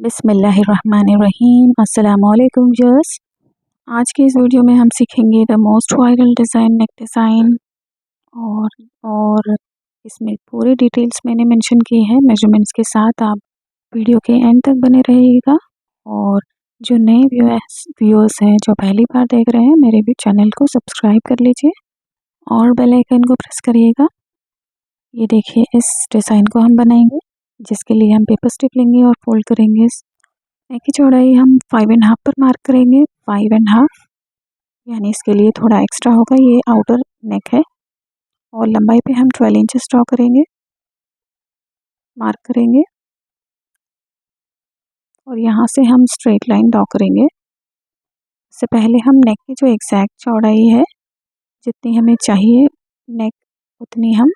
बिस्मिल्लाहिर्रहमानिर्रहीम। अस्सलामुअलैकुम व्यूअर्स। आज के इस वीडियो में हम सीखेंगे the most viral design neck design और इसमें पूरी डिटेल्स मैंने मेंशन की है मेजरमेंट्स के साथ। आप वीडियो के एंड तक बने रहिएगा। और जो नए व्यूअर्स हैं जो पहली बार देख रहे हैं, मेरे भी चैनल को सब्सक्राइब कर लीजिए और बेल आइकन को प्रेस करिएगा। ये देखिए, इस डिज़ाइन को हम बनाएंगे, जिसके लिए हम पेपर स्ट्रिप लेंगे और फोल्ड करेंगे। नेक की चौड़ाई हम 5.5 पर मार्क करेंगे। 5.5 यानी इसके लिए थोड़ा एक्स्ट्रा होगा, ये आउटर नेक है। और लंबाई पे हम 12 इंचेस ड्रॉ करेंगे, मार्क करेंगे और यहाँ से हम स्ट्रेट लाइन ड्रॉ करेंगे। इससे पहले हम नेक की जो एग्जैक्ट चौड़ाई है, जितनी हमें चाहिए नेक, उतनी हम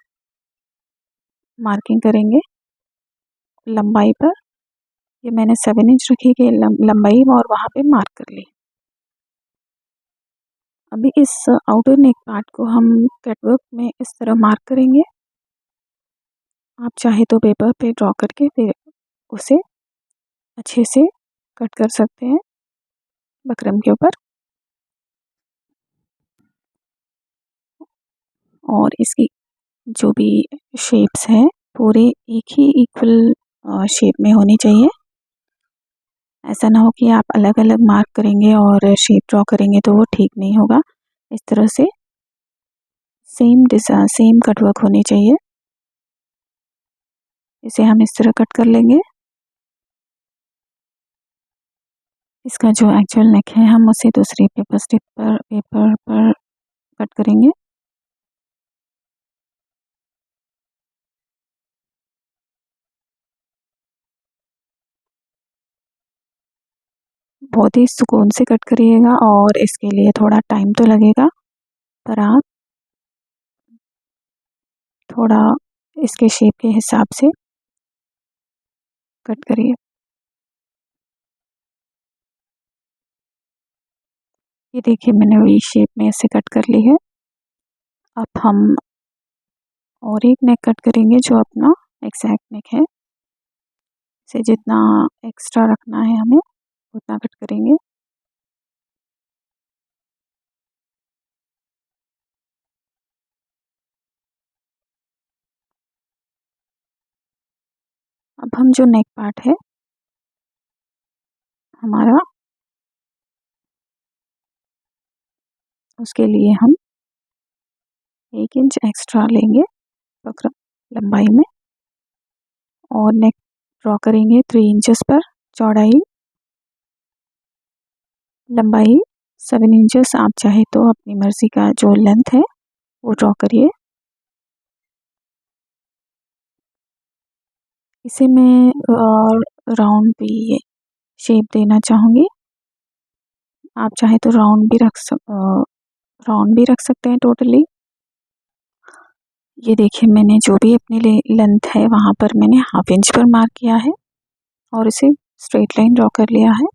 मार्किंग करेंगे। लंबाई पर ये मैंने 7 इंच रखी कि लंबाई, और वहाँ पे मार्क कर ली। अभी इस आउटर नेक पार्ट को हम कटवर्क में इस तरह मार्क करेंगे। आप चाहे तो पेपर पे ड्रॉ करके फिर उसे अच्छे से कट कर सकते हैं बकरम के ऊपर। और इसकी जो भी शेप्स हैं पूरे एक ही इक्वल शेप में होनी चाहिए। ऐसा ना हो कि आप अलग अलग मार्क करेंगे और शेप ड्रॉ करेंगे तो वो ठीक नहीं होगा। इस तरह से सेम कटवर्क होनी चाहिए। इसे हम इस तरह कट कर लेंगे। इसका जो एक्चुअल नेक है, हम उसे दूसरी पेपर पर कट करेंगे। बहुत ही सुकून से कट करिएगा और इसके लिए थोड़ा टाइम तो लगेगा, पर आप थोड़ा इसके शेप के हिसाब से कट करिए। ये देखिए, मैंने वी शेप में ऐसे कट कर ली है। अब हम और एक नेक कट करेंगे जो अपना एग्जैक्ट नेक है। इसे जितना एक्स्ट्रा रखना है हमें उतना कट करेंगे। अब हम जो नेक पार्ट है हमारा, उसके लिए हम 1 इंच एक्स्ट्रा लेंगे बकरम लंबाई में और नेक ड्रॉ करेंगे 3 इंचेस पर। चौड़ाई लंबाई 7 इंचेस। आप चाहे तो अपनी मर्ज़ी का जो लेंथ है वो ड्रॉ करिए। इसे मैं राउंड भी शेप देना चाहूँगी। आप चाहे तो राउंड भी रख सकते हैं टोटली। ये देखिए, मैंने जो भी अपनी लेंथ है वहाँ पर मैंने 1/2 इंच पर मार्क किया है और इसे स्ट्रेट लाइन ड्रॉ कर लिया है।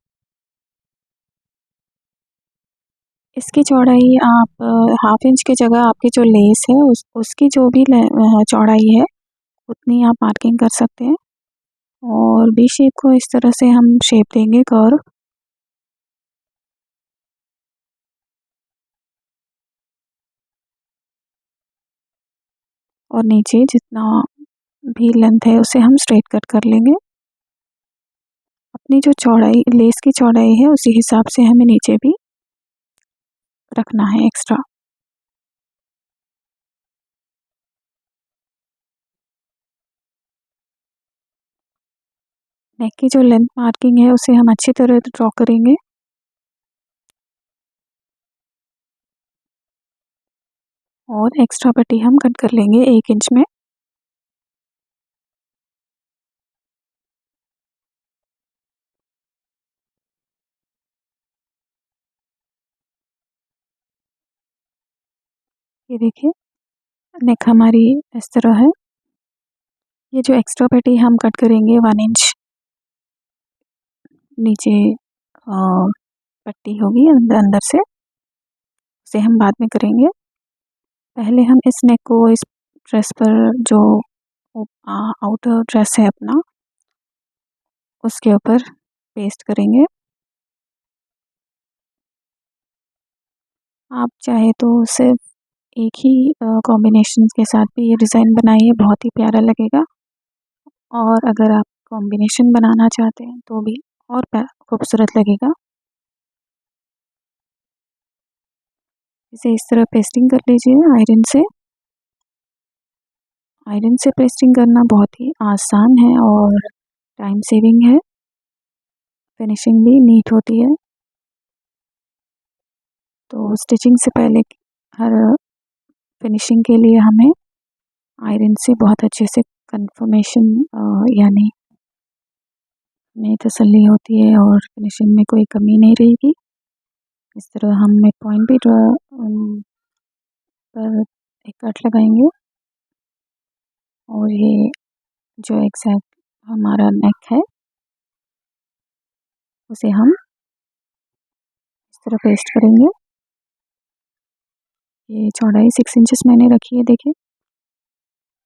इसकी चौड़ाई आप 1/2 इंच की जगह आपकी जो लेस है उसकी जो भी चौड़ाई है उतनी आप मार्किंग कर सकते हैं। और बी शेप को इस तरह से हम शेप देंगे, कर्व। और नीचे जितना भी लेंथ है उसे हम स्ट्रेट कट कर लेंगे। अपनी जो चौड़ाई, लेस की चौड़ाई है, उसी हिसाब से हमें नीचे भी रखना है एक्स्ट्रा। नेक की जो लेंथ मार्किंग है उसे हम अच्छी तरह ड्रॉ करेंगे। और एक्स्ट्रा पट्टी हम कट कर लेंगे 1 इंच में। ये देखिए, नेक हमारी इस तरह है। ये जो एक्स्ट्रा पट्टी हम कट करेंगे 1 इंच नीचे पट्टी होगी अंदर से, उसे हम बाद में करेंगे। पहले हम इस नेक को इस ड्रेस पर, जो आउटर ड्रेस है अपना, उसके ऊपर पेस्ट करेंगे। आप चाहे तो सिर्फ एक ही कॉम्बिनेशन के साथ भी ये डिज़ाइन बनाइए, बहुत ही प्यारा लगेगा। और अगर आप कॉम्बिनेशन बनाना चाहते हैं तो भी और खूबसूरत लगेगा। इसे इस तरह पेस्टिंग कर लीजिए आयरन से। आयरन से पेस्टिंग करना बहुत ही आसान है और टाइम सेविंग है। फिनिशिंग भी नीट होती है। तो स्टिचिंग से पहले हर फिनिशिंग के लिए हमें आयरन से बहुत अच्छे से कंफर्मेशन यानी में तसल्ली होती है और फिनिशिंग में कोई कमी नहीं रहेगी। इस तरह हम मिड पॉइंट भी पर एक कट लगाएंगे और ये जो एग्जैक्ट हमारा नेक है उसे हम इस तरह पेस्ट करेंगे। ये चौड़ाई 6 इंचेस मैंने रखी है, देखिए।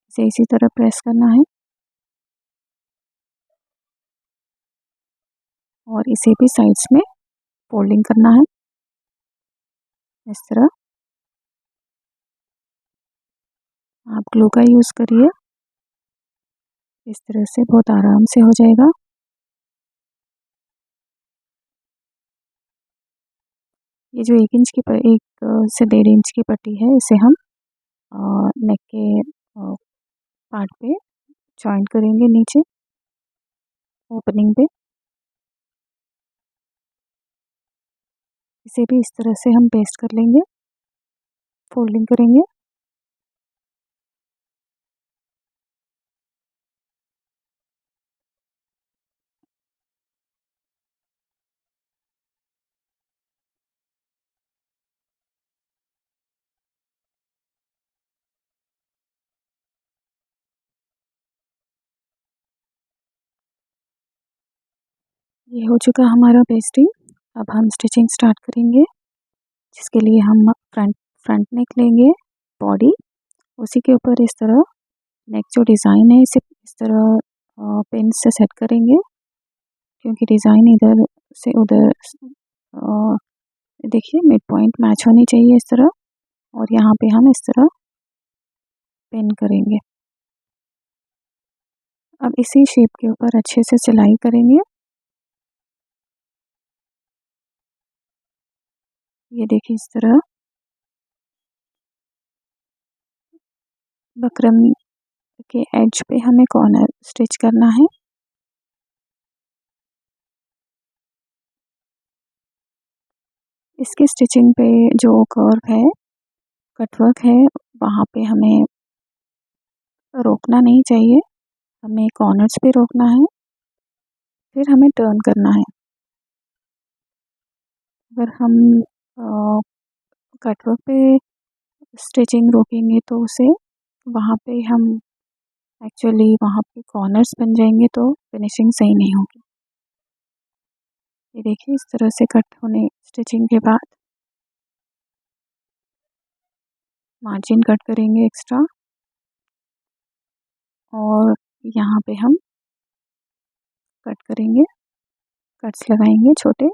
इसे इसी तरह प्रेस करना है और इसे भी साइड्स में फोल्डिंग करना है इस तरह। आप ग्लू का यूज़ करिए, इस तरह से बहुत आराम से हो जाएगा। ये जो 1 इंच की 1 से 1.5 इंच की पट्टी है इसे हम नेक के पार्ट पे जॉइंट करेंगे, नीचे ओपनिंग पे। इसे भी इस तरह से हम पेस्ट कर लेंगे, फोल्डिंग करेंगे। ये हो चुका हमारा पेस्टिंग। अब हम स्टिचिंग स्टार्ट करेंगे, जिसके लिए हम फ्रंट फ्रंट नेक लेंगे, बॉडी उसी के ऊपर इस तरह नेक जो डिज़ाइन है इसे इस तरह पिन से सेट करेंगे, क्योंकि डिज़ाइन इधर से उधर देखिए मिड पॉइंट मैच होनी चाहिए इस तरह। और यहाँ पे हम इस तरह पिन करेंगे। अब इसी शेप के ऊपर अच्छे से सिलाई करेंगे। ये देखिए इस तरह बकरम के एज पे हमें कॉर्नर स्टिच करना है। इसकी स्टिचिंग पे जो कर्व है, कटवर्क है, वहाँ पे हमें रोकना नहीं चाहिए, हमें कॉर्नर्स पे रोकना है, फिर हमें टर्न करना है। अगर हम कटवर्क पे स्टिचिंग रोकेंगे तो उसे वहाँ पे हम एक्चुअली वहाँ पे कॉर्नर्स बन जाएंगे तो फिनिशिंग सही नहीं होगी। ये देखिए इस तरह से कट होने स्टिचिंग के बाद मार्जिन कट करेंगे एक्स्ट्रा और यहाँ पे हम कट करेंगे, कट्स लगाएंगे छोटे।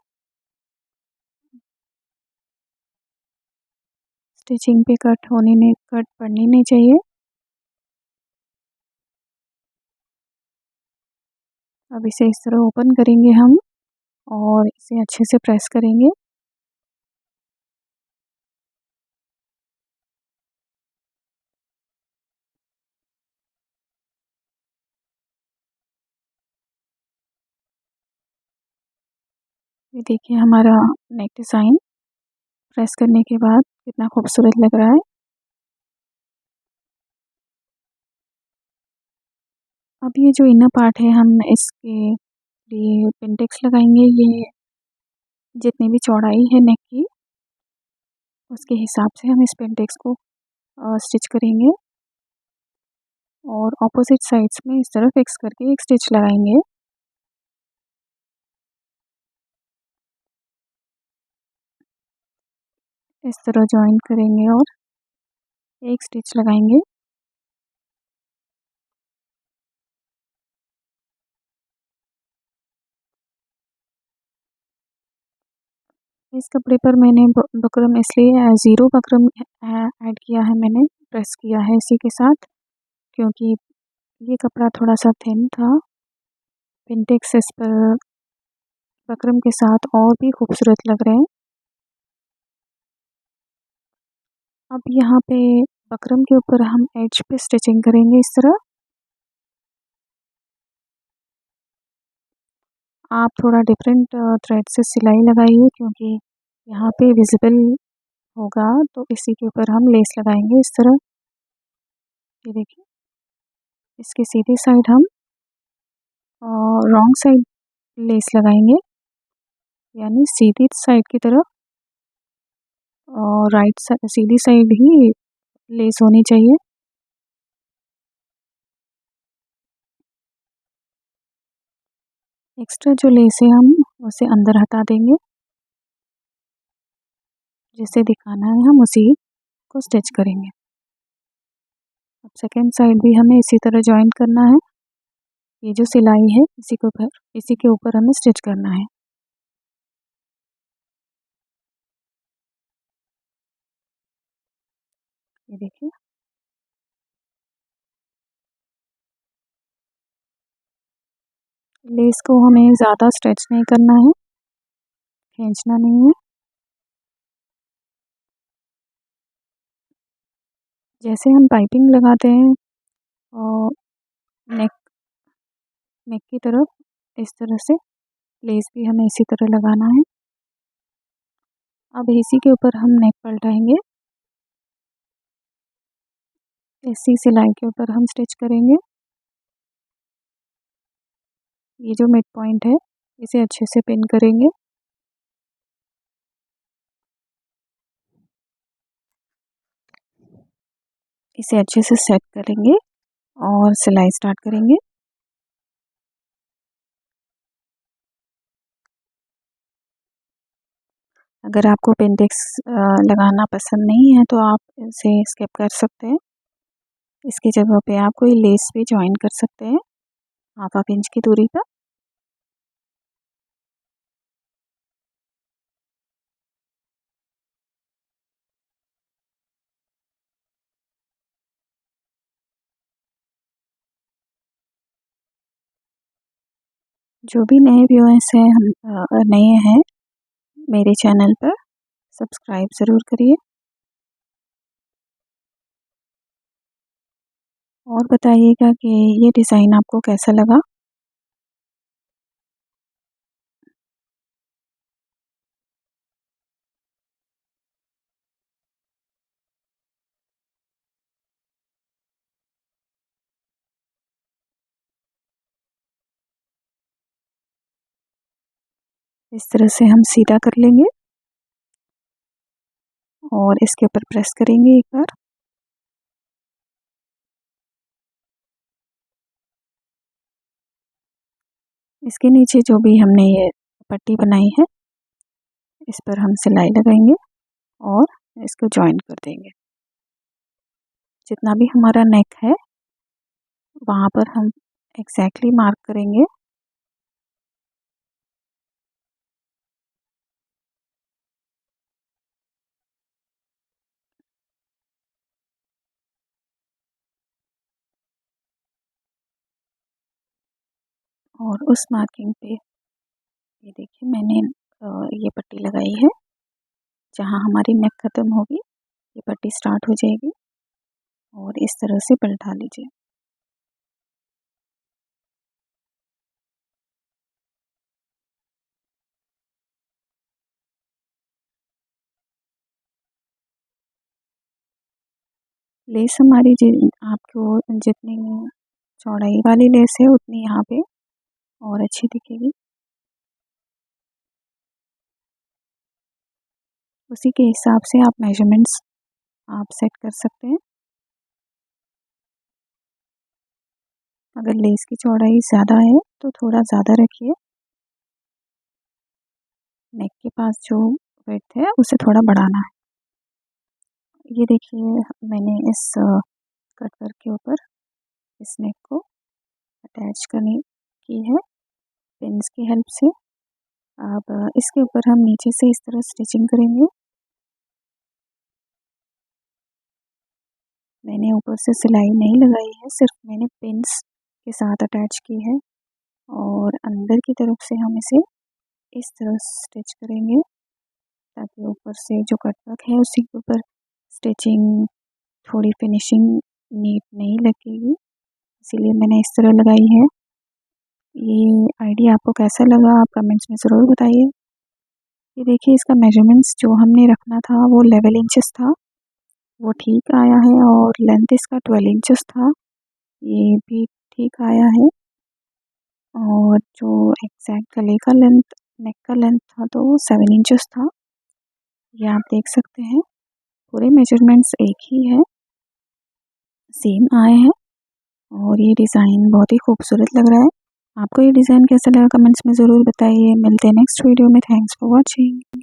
स्टिचिंग पे कट पड़नी नहीं चाहिए। अब इसे इस तरह ओपन करेंगे हम और इसे अच्छे से प्रेस करेंगे। ये देखिए हमारा नेक डिज़ाइन प्रेस करने के बाद कितना खूबसूरत लग रहा है। अब ये जो इनर पार्ट है हम इसके लिए पिनटेक्स लगाएंगे। ये जितनी भी चौड़ाई है नेक की उसके हिसाब से हम इस पिनटेक्स को स्टिच करेंगे और ऑपोजिट साइड्स में इस तरह फिक्स करके एक स्टिच लगाएंगे। इस तरह जॉइन करेंगे और एक स्टिच लगाएंगे। इस कपड़े पर मैंने बकरम इसलिए ज़ीरो बकरम ऐड किया है, मैंने प्रेस किया है इसी के साथ, क्योंकि ये कपड़ा थोड़ा सा थिन था। पिंटेक्स इस पर बकरम के साथ और भी खूबसूरत लग रहे हैं। अब यहाँ पे बकरम के ऊपर हम एज पे स्टिचिंग करेंगे इस तरह। आप थोड़ा डिफरेंट थ्रेड से सिलाई लगाइए, क्योंकि यहाँ पे विजिबल होगा, तो इसी के ऊपर हम लेस लगाएंगे इस तरह। ये देखिए, इसके सीधी साइड हम रॉन्ग साइड लेस लगाएंगे, यानी सीधी साइड की तरफ और राइट साइड सीधी साइड ही लेस होनी चाहिए। एक्स्ट्रा जो लेस है हम उसे अंदर हटा देंगे, जिसे दिखाना है हम उसी को स्टिच करेंगे। अब सेकेंड साइड भी हमें इसी तरह जॉइंट करना है। ये जो सिलाई है इसी के ऊपर हमें स्टिच करना है। ये देखिए, लेस को हमें ज़्यादा स्ट्रेच नहीं करना है, खींचना नहीं है। जैसे हम पाइपिंग लगाते हैं और नेक नेक की तरफ, इस तरह से लेस भी हमें इसी तरह लगाना है। अब इसी के ऊपर हम नेक पलटाएंगे, इसी सिलाई के ऊपर हम स्टिच करेंगे। ये जो मिड पॉइंट है इसे अच्छे से पिन करेंगे। इसे अच्छे से सेट करेंगे और सिलाई स्टार्ट करेंगे। अगर आपको पेंटेक्स लगाना पसंद नहीं है तो आप इसे स्किप कर सकते हैं। इसकी जगह पे आप कोई लेस भी ज्वाइन कर सकते हैं हाफ इंच की दूरी पर। जो भी नए व्यूअर्स हैं, हम नए हैं मेरे चैनल पर, सब्सक्राइब ज़रूर करिए और बताइएगा कि ये डिज़ाइन आपको कैसा लगा। इस तरह से हम सीधा कर लेंगे और इसके ऊपर प्रेस करेंगे एक बार। इसके नीचे जो भी हमने ये पट्टी बनाई है इस पर हम सिलाई लगाएंगे और इसको जॉइन कर देंगे। जितना भी हमारा नेक है वहाँ पर हम एग्जैक्टली मार्क करेंगे। और उस मार्किंग पे ये देखिए, मैंने ये पट्टी लगाई है। जहाँ हमारी नेक ख़त्म होगी ये पट्टी स्टार्ट हो जाएगी और इस तरह से पलटा लीजिए। लेस हमारी आपको जितनी चौड़ाई वाली लेस है उतनी यहाँ पे और अच्छी दिखेगी। उसी के हिसाब से आप मेजरमेंट्स आप सेट कर सकते हैं। अगर लेस की चौड़ाई ज़्यादा है तो थोड़ा ज़्यादा रखिए। नेक के पास जो विड्थ है उसे थोड़ा बढ़ाना है। ये देखिए, मैंने इस कट वर्क के ऊपर इस नेक को अटैच करने की है पिन्स की हेल्प से। अब इसके ऊपर हम नीचे से इस तरह स्टिचिंग करेंगे। मैंने ऊपर से सिलाई नहीं लगाई है, सिर्फ मैंने पिन्स के साथ अटैच की है और अंदर की तरफ से हम इसे इस तरह स्टिच करेंगे ताकि ऊपर से जो कटवर्क है उसी के ऊपर स्टिचिंग थोड़ी फिनिशिंग नीट नहीं लगेगी, इसीलिए मैंने इस तरह लगाई है। ये आइडिया आपको कैसा लगा आप कमेंट्स में ज़रूर बताइए। ये देखिए इसका मेजरमेंट्स जो हमने रखना था वो 11 इंचेस था, वो ठीक आया है और लेंथ इसका 12 इंचेस था, ये भी ठीक आया है। और जो एग्जैक्ट गले का लेंथ, नेक का लेंथ था तो वो 7 इंचेस था, ये आप देख सकते हैं। पूरे मेजरमेंट्स एक ही है, सेम आए हैं और ये डिज़ाइन बहुत ही खूबसूरत लग रहा है। आपको ये डिज़ाइन कैसा लगा कमेंट्स में ज़रूर बताइए। मिलते हैं नेक्स्ट वीडियो में। Thanks for watching.